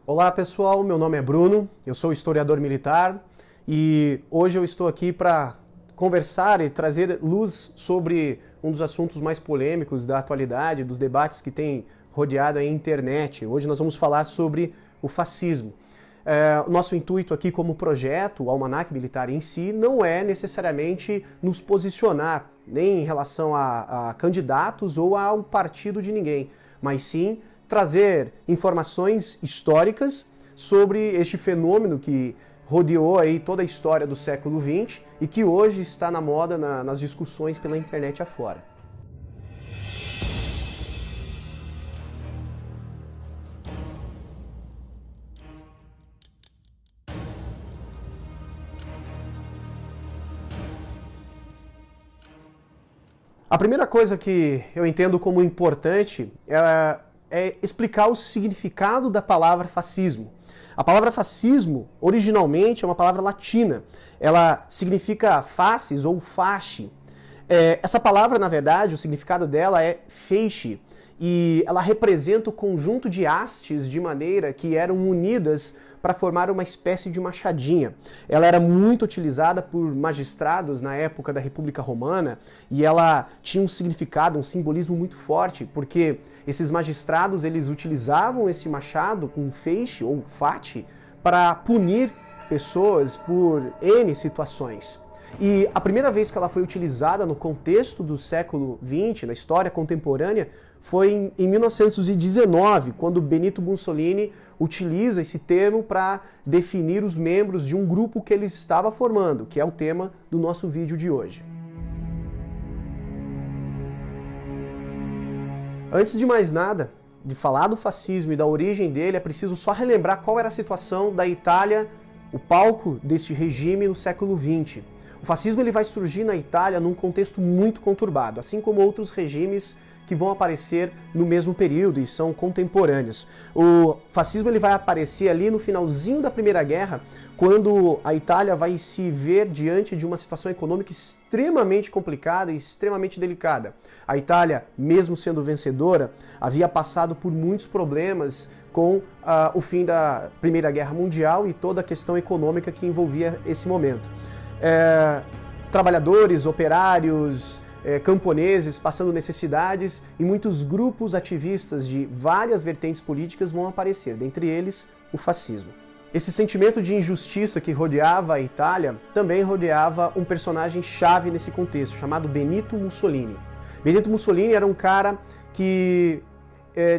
Olá pessoal, meu nome é Bruno, eu sou historiador militar e hoje eu estou aqui para conversar e trazer luz sobre um dos assuntos mais polêmicos da atualidade, dos debates que tem rodeado a internet. Hoje nós vamos falar sobre o fascismo. O nosso intuito aqui como projeto, o Almanac Militar em si, não é necessariamente nos posicionar nem em relação a candidatos ou ao partido de ninguém, mas sim trazer informações históricas sobre este fenômeno que rodeou aí toda a história do século XX e que hoje está na moda nas discussões pela internet afora. A primeira coisa que eu entendo como importante é explicar o significado da palavra fascismo. A palavra fascismo, originalmente, é uma palavra latina. Ela significa faces ou fasci. Essa palavra, na verdade, o significado dela é feixe, e ela representa o conjunto de hastes de madeira que eram unidas para formar uma espécie de machadinha. Ela era muito utilizada por magistrados na época da República Romana e ela tinha um significado, um simbolismo muito forte, porque esses magistrados eles utilizavam esse machado com feixe ou fate para punir pessoas por N situações. E a primeira vez que ela foi utilizada no contexto do século XX, na história contemporânea, foi em 1919, quando Benito Mussolini utiliza esse termo para definir os membros de um grupo que ele estava formando, que é o tema do nosso vídeo de hoje. Antes de mais nada, de falar do fascismo e da origem dele, é preciso só relembrar qual era a situação da Itália, o palco deste regime no século XX. O fascismo ele vai surgir na Itália num contexto muito conturbado, assim como outros regimes que vão aparecer no mesmo período e são contemporâneos. O fascismo ele vai aparecer ali no finalzinho da Primeira Guerra, quando a Itália vai se ver diante de uma situação econômica extremamente complicada e extremamente delicada. A Itália, mesmo sendo vencedora, havia passado por muitos problemas com o fim da Primeira Guerra Mundial e toda a questão econômica que envolvia esse momento. Trabalhadores, operários, camponeses passando necessidades e muitos grupos ativistas de várias vertentes políticas vão aparecer, dentre eles o fascismo. Esse sentimento de injustiça que rodeava a Itália também rodeava um personagem chave nesse contexto, chamado Benito Mussolini. Benito Mussolini era um cara que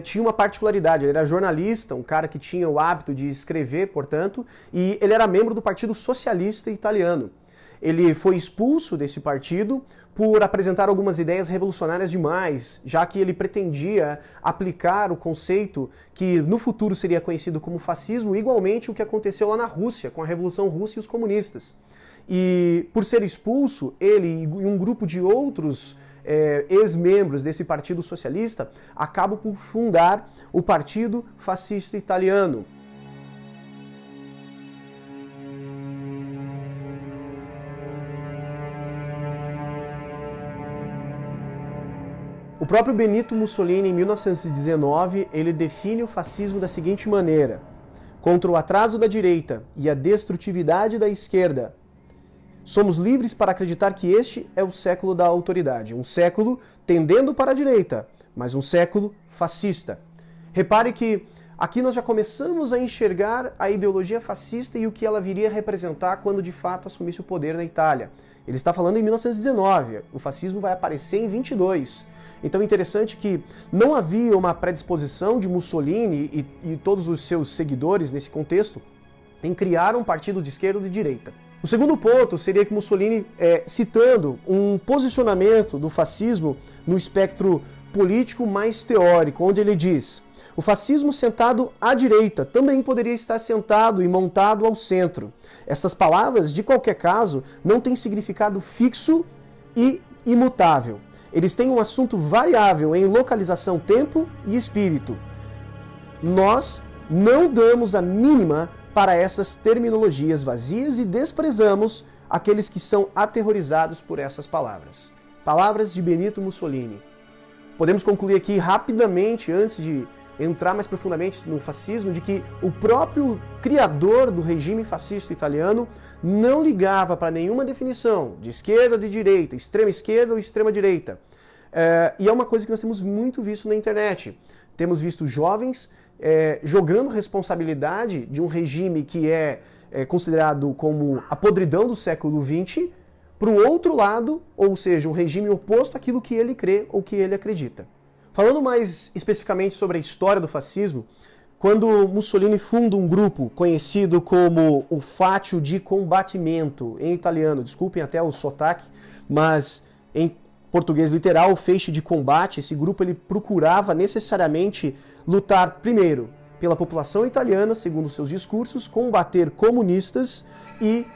tinha uma particularidade, ele era jornalista, um cara que tinha o hábito de escrever, portanto, e ele era membro do Partido Socialista Italiano. Ele foi expulso desse partido por apresentar algumas ideias revolucionárias demais, já que ele pretendia aplicar o conceito que no futuro seria conhecido como fascismo, igualmente o que aconteceu lá na Rússia, com a Revolução Russa e os comunistas. E por ser expulso, ele e um grupo de outros ex-membros desse Partido Socialista acabam por fundar o Partido Fascista Italiano. O próprio Benito Mussolini, em 1919, ele define o fascismo da seguinte maneira: contra o atraso da direita e a destrutividade da esquerda, somos livres para acreditar que este é o século da autoridade, um século tendendo para a direita, mas um século fascista. Repare que aqui nós já começamos a enxergar a ideologia fascista e o que ela viria a representar quando de fato assumisse o poder na Itália. Ele está falando em 1919, o fascismo vai aparecer em 22. Então é interessante que não havia uma predisposição de Mussolini e todos os seus seguidores nesse contexto em criar um partido de esquerda ou de direita. O segundo ponto seria que Mussolini, citando um posicionamento do fascismo no espectro político mais teórico, onde ele diz: o fascismo sentado à direita também poderia estar sentado e montado ao centro. Essas palavras, de qualquer caso, não têm significado fixo e imutável. Eles têm um assunto variável em localização, tempo e espírito. Nós não damos a mínima para essas terminologias vazias e desprezamos aqueles que são aterrorizados por essas palavras. Palavras de Benito Mussolini. Podemos concluir aqui rapidamente, antes de entrar mais profundamente no fascismo, de que o próprio criador do regime fascista italiano não ligava para nenhuma definição de esquerda ou de direita, extrema esquerda ou extrema direita. E é uma coisa que nós temos muito visto na internet. Temos visto jovens jogando responsabilidade de um regime que é considerado como a podridão do século XX para o outro lado, ou seja, um regime oposto àquilo que ele crê ou que ele acredita. Falando mais especificamente sobre a história do fascismo, quando Mussolini funda um grupo conhecido como o Fátio di Combattimento, em italiano, desculpem até o sotaque, mas em português literal, o feixe de combate, esse grupo ele procurava necessariamente lutar primeiro pela população italiana, segundo seus discursos, combater comunistas e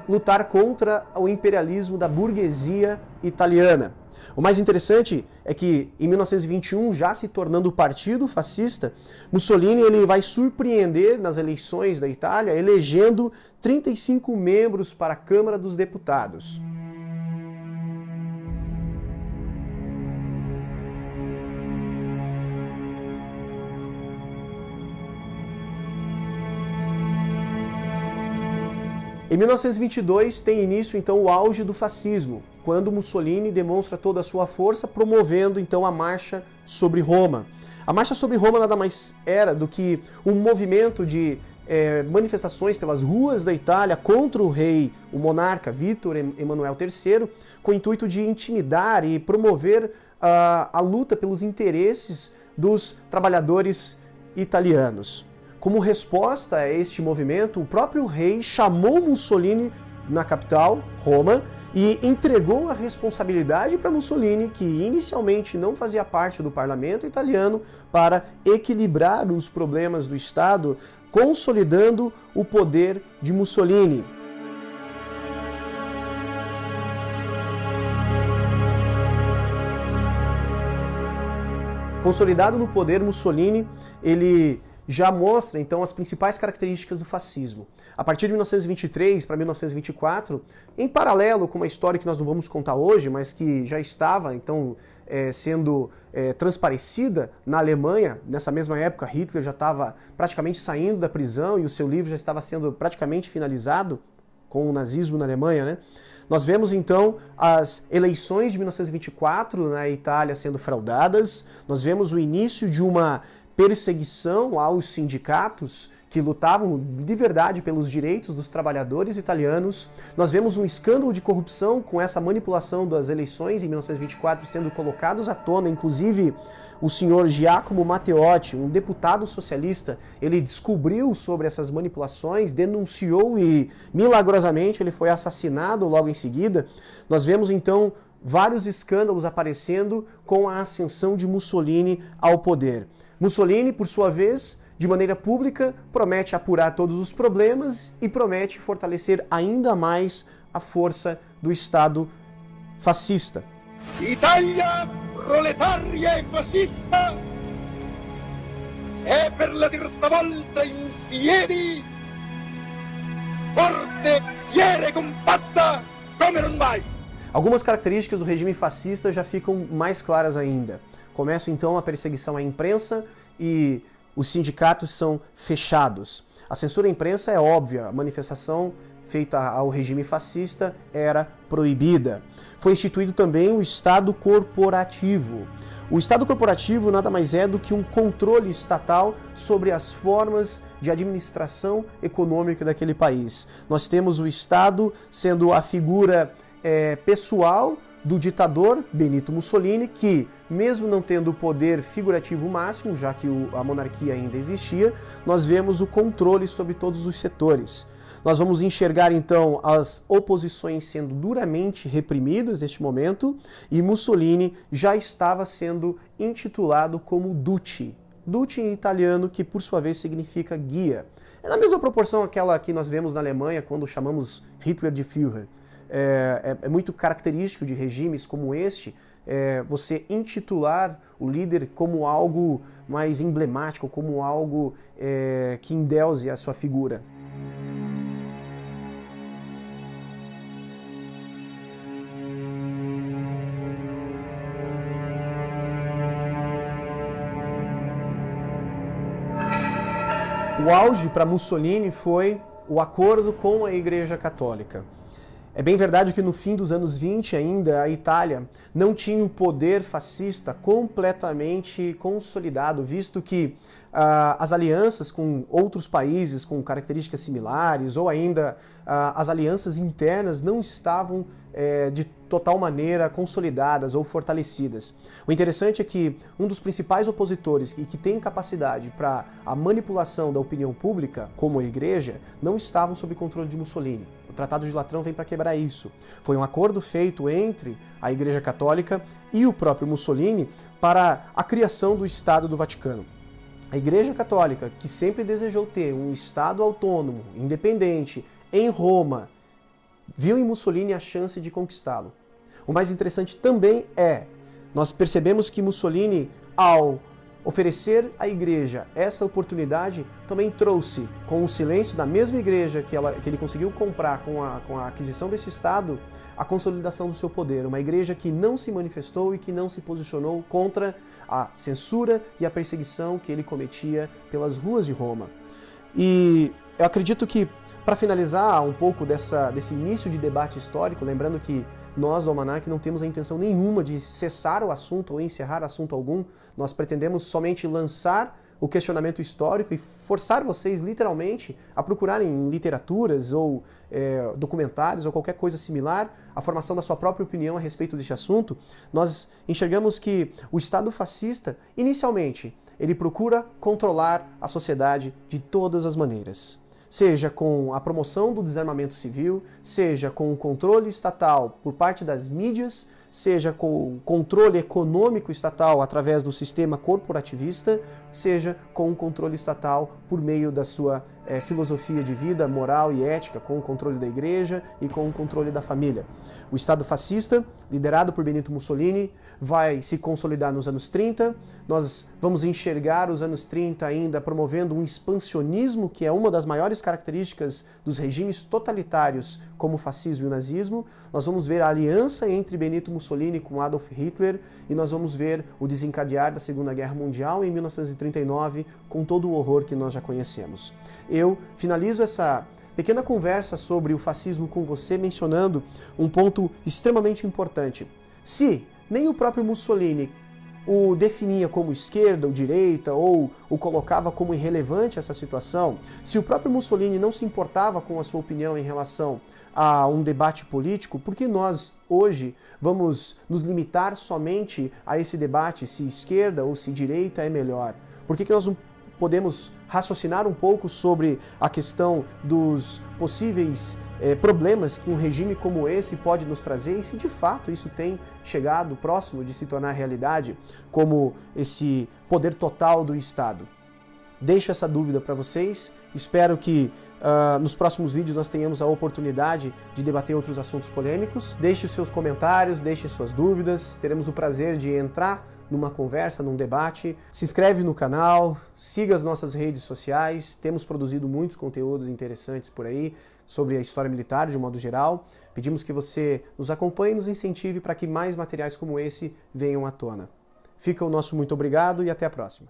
lutar contra o imperialismo da burguesia italiana. O mais interessante é que, em 1921, já se tornando o partido fascista, Mussolini ele vai surpreender nas eleições da Itália, elegendo 35 membros para a Câmara dos Deputados. Em 1922 tem início então o auge do fascismo, quando Mussolini demonstra toda a sua força promovendo então a Marcha sobre Roma. A Marcha sobre Roma nada mais era do que um movimento de manifestações pelas ruas da Itália contra o rei, o monarca Vítor Emanuel III, com o intuito de intimidar e promover a luta pelos interesses dos trabalhadores italianos. Como resposta a este movimento, o próprio rei chamou Mussolini na capital, Roma, e entregou a responsabilidade para Mussolini, que inicialmente não fazia parte do parlamento italiano, para equilibrar os problemas do Estado, consolidando o poder de Mussolini. Consolidado no poder, Mussolini, ele já mostra, então, as principais características do fascismo. A partir de 1923 para 1924, em paralelo com uma história que nós não vamos contar hoje, mas que já estava, então, sendo transparecida na Alemanha, nessa mesma época, Hitler já estava praticamente saindo da prisão e o seu livro já estava sendo praticamente finalizado com o nazismo na Alemanha, né? Nós vemos, então, as eleições de 1924 na Itália sendo fraudadas, nós vemos o início de uma perseguição aos sindicatos que lutavam de verdade pelos direitos dos trabalhadores italianos. Nós vemos um escândalo de corrupção com essa manipulação das eleições em 1924 sendo colocados à tona, inclusive o senhor Giacomo Matteotti, um deputado socialista, ele descobriu sobre essas manipulações, denunciou e milagrosamente ele foi assassinado logo em seguida. Nós vemos então vários escândalos aparecendo com a ascensão de Mussolini ao poder. Mussolini, por sua vez, de maneira pública, promete apurar todos os problemas e promete fortalecer ainda mais a força do Estado fascista. Itália proletaria e fascista é per la terza volta in piedi, forte, fiera e compatta come non mai. Algumas características do regime fascista já ficam mais claras ainda. Começa então a perseguição à imprensa e os sindicatos são fechados. A censura à imprensa é óbvia, a manifestação feita ao regime fascista era proibida. Foi instituído também o Estado corporativo. O Estado corporativo nada mais é do que um controle estatal sobre as formas de administração econômica daquele país. Nós temos o Estado sendo a figura pessoal do ditador Benito Mussolini, que, mesmo não tendo o poder figurativo máximo, já que a monarquia ainda existia, nós vemos o controle sobre todos os setores. Nós vamos enxergar, então, as oposições sendo duramente reprimidas neste momento, e Mussolini já estava sendo intitulado como Duce. Duce em italiano, que por sua vez significa guia. É na mesma proporção aquela que nós vemos na Alemanha quando chamamos Hitler de Führer. É muito característico de regimes como este, você intitular o líder como algo mais emblemático, como algo que endeuse a sua figura. O auge para Mussolini foi o acordo com a Igreja Católica. É bem verdade que no fim dos anos 20 ainda a Itália não tinha um poder fascista completamente consolidado, visto que as alianças com outros países com características similares ou ainda as alianças internas não estavam de total maneira consolidadas ou fortalecidas. O interessante é que um dos principais opositores que tem capacidade para a manipulação da opinião pública, como a Igreja, não estavam sob controle de Mussolini. O Tratado de Latrão vem para quebrar isso. Foi um acordo feito entre a Igreja Católica e o próprio Mussolini para a criação do Estado do Vaticano. A Igreja Católica, que sempre desejou ter um Estado autônomo, independente, em Roma, viu em Mussolini a chance de conquistá-lo. O mais interessante também nós percebemos que Mussolini, ao oferecer à Igreja essa oportunidade, também trouxe, com o silêncio da mesma Igreja que ele conseguiu comprar com a aquisição desse Estado, a consolidação do seu poder. Uma Igreja que não se manifestou e que não se posicionou contra a censura e a perseguição que ele cometia pelas ruas de Roma. E eu acredito que, para finalizar um pouco desse início de debate histórico, lembrando que nós do Almanac não temos a intenção nenhuma de cessar o assunto ou encerrar assunto algum, nós pretendemos somente lançar o questionamento histórico e forçar vocês literalmente a procurarem em literaturas ou documentários ou qualquer coisa similar a formação da sua própria opinião a respeito deste assunto. Nós enxergamos que o Estado fascista, inicialmente, ele procura controlar a sociedade de todas as maneiras. Seja com a promoção do desarmamento civil, seja com o controle estatal por parte das mídias, seja com o controle econômico estatal através do sistema corporativista, seja com o controle estatal por meio da sua filosofia de vida, moral e ética, com o controle da Igreja e com o controle da família. O Estado fascista, liderado por Benito Mussolini, vai se consolidar nos anos 30. Nós vamos enxergar os anos 30 ainda promovendo um expansionismo, que é uma das maiores características dos regimes totalitários, como o fascismo e o nazismo. Nós vamos ver a aliança entre Benito Mussolini com Adolf Hitler e nós vamos ver o desencadear da Segunda Guerra Mundial em 1939, com todo o horror que nós já conhecemos. Eu finalizo essa pequena conversa sobre o fascismo com você mencionando um ponto extremamente importante. Se nem o próprio Mussolini o definia como esquerda ou direita ou o colocava como irrelevante essa situação, se o próprio Mussolini não se importava com a sua opinião em relação a um debate político, por que nós hoje vamos nos limitar somente a esse debate se esquerda ou se direita é melhor? Por que nós não podemos raciocinar um pouco sobre a questão dos possíveis problemas que um regime como esse pode nos trazer e se de fato isso tem chegado próximo de se tornar realidade, como esse poder total do Estado? Deixo essa dúvida para vocês, espero que nos próximos vídeos nós tenhamos a oportunidade de debater outros assuntos polêmicos. Deixe os seus comentários, deixe suas dúvidas, teremos o prazer de entrar numa conversa, num debate. Se inscreve no canal, siga as nossas redes sociais, temos produzido muitos conteúdos interessantes por aí sobre a história militar de um modo geral. Pedimos que você nos acompanhe e nos incentive para que mais materiais como esse venham à tona. Fica o nosso muito obrigado e até a próxima.